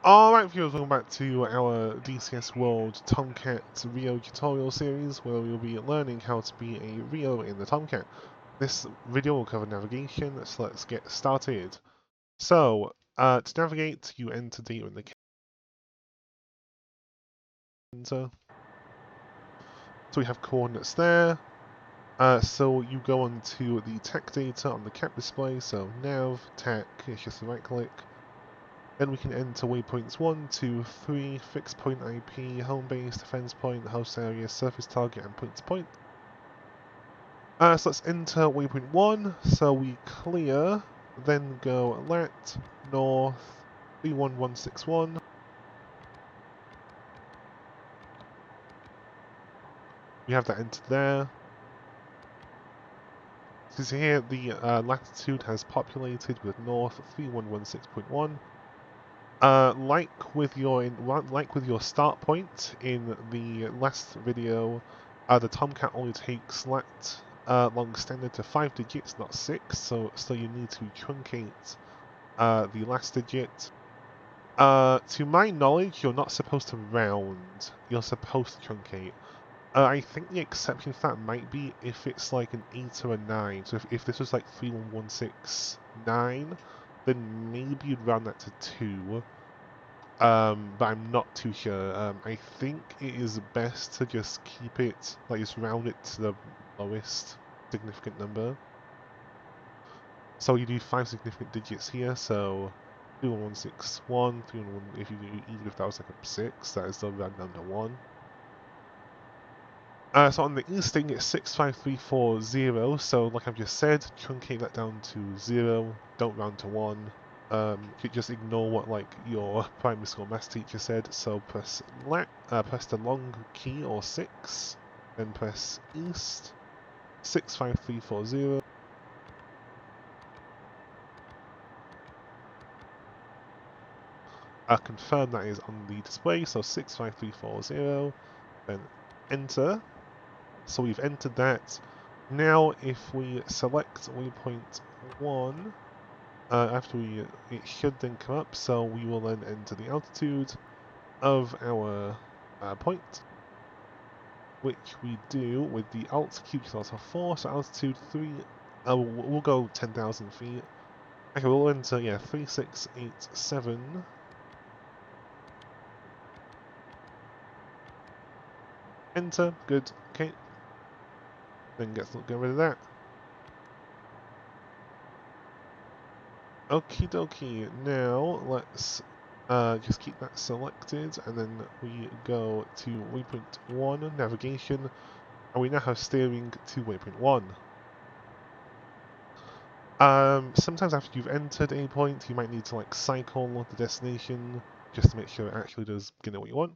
Alright viewers, welcome back to our DCS World Tomcat RIO tutorial series where we'll be learning how to be a RIO in the Tomcat. This video will cover navigation, so let's get started. So, to navigate, you enter data in the enter. So we have coordinates there. So you go on to the tech data on the cap display, so nav, tech, it's just a right click. Then we can enter waypoints 1, 2, 3, fixed point IP, home base, defense point, host area, surface target, and point to point. So let's enter waypoint 1, so we clear, then go lat, north, 31161. We have that entered there. So you see here, the latitude has populated with north 3116.1. Like with your start point in the last video, the Tomcat only takes lat long standard to 5 digits, not 6. So you need to truncate the last digit. To my knowledge, you're not supposed to round. You're supposed to truncate. I think the exception to that might be if it's like an 8 or a 9. So if this was like 31169, then maybe you'd round that to 2. But I'm not too sure. I think it is best to just keep it, like just round it to the lowest significant number. So you do 5 significant digits here, so 31161, 311, if you do, even if that was like a 6, that is still round down to 1. So on the easting it's 65340, so like I've just said, truncate that down to 0, don't round to 1. You just ignore what like your primary school maths teacher said, so press the long key or 6, then press east, 65340. Confirm that is on the display, so 65340, then enter. So we've entered that. Now if we select waypoint 1, after it should then come up, so we will then enter the altitude of our point, which we do with the alt QQ 4, so altitude 3, we'll go 10,000 feet. Okay, we'll enter, 3687. Enter, good, okay. Then get rid of that. Okie dokie, now let's just keep that selected, and then we go to waypoint 1, navigation, and we now have steering to waypoint 1. Sometimes after you've entered a point, you might need to like cycle the destination just to make sure it actually does get what you want.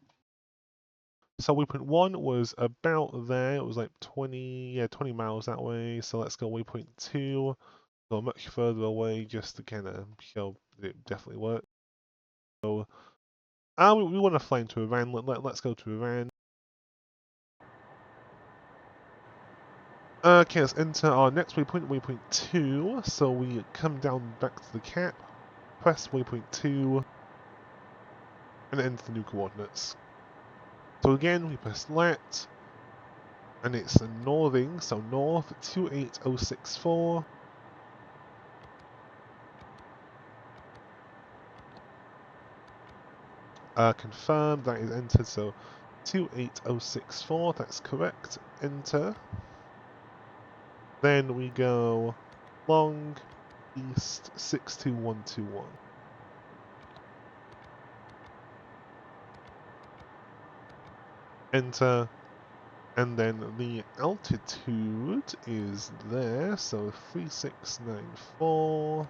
So waypoint 1 was about there, it was like 20 miles that way, so let's go waypoint 2, go much further away just to kind of show that it definitely worked. So, we want to fly into Iran, let's go to Iran. Okay, let's enter our next waypoint, waypoint 2, so we come down back to the cap, press waypoint 2, and enter the new coordinates. So again, we press lat, and it's a northing, so north 28064. Confirm that is entered, so 28064, that's correct, enter. Then we go long, east 62121. Enter, and then the altitude is there, so 3694.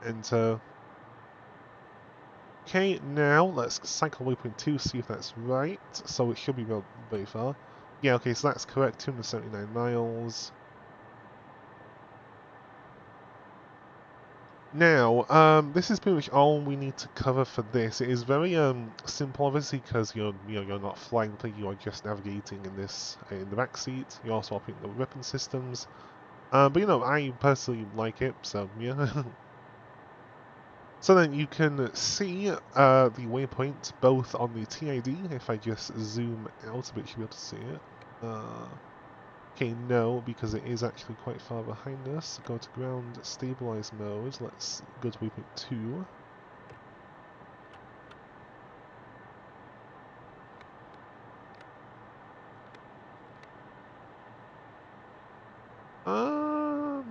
Enter. Okay, now let's cycle waypoint 2, see if that's right. So it should be very far. Yeah, okay, so that's correct, 279 miles. Now, this is pretty much all we need to cover for this. It is very simple, obviously, because you're not flying the plane, you are just navigating in this in the back seat. You're also operating the weapon systems. But I personally like it, so yeah. So then you can see the waypoint both on the TID. If I just zoom out a bit, you'll be able to see it. Okay, no, because it is actually quite far behind us. Go to ground stabilize mode. Let's go to waypoint 2.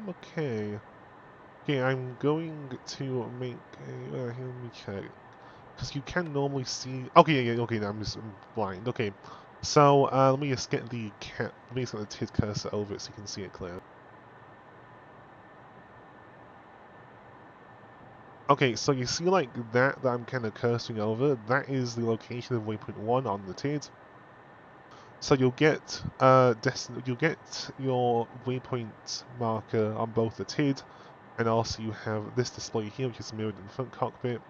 Okay. Okay, I'm going to make a... let me check. Because you can normally see... Okay, yeah, okay, I'm blind. Okay, so let me just get the let me just get the TID cursor over it so you can see it clear. Okay, so you see like that I'm kind of cursing over, that is the location of waypoint 1 on the TID. So you'll get you'll get your waypoint marker on both the TID, and also you have this display here which is mirrored in the front cockpit.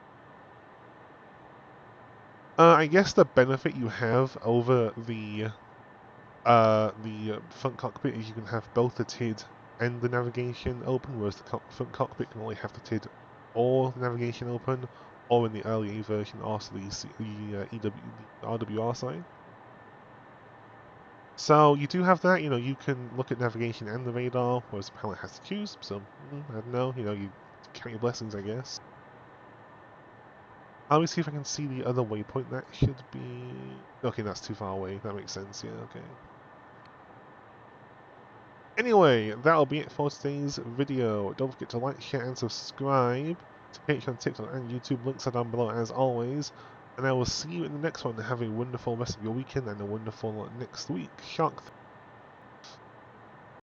I guess the benefit you have over the front cockpit is you can have both the TID and the navigation open, whereas the front cockpit can only have the TID or the navigation open, or in the earlier version also the RWR sign. So you do have that, you can look at navigation and the radar, whereas the pilot has to choose, so I don't know, you count your blessings, I guess. Let me see if I can see the other waypoint. That should be... Okay, that's too far away. That makes sense, yeah, okay. Anyway, that'll be it for today's video. Don't forget to like, share, and subscribe to Patreon, TikTok, and YouTube. Links are down below as always. And I will see you in the next one. Have a wonderful rest of your weekend and a wonderful next week. Shark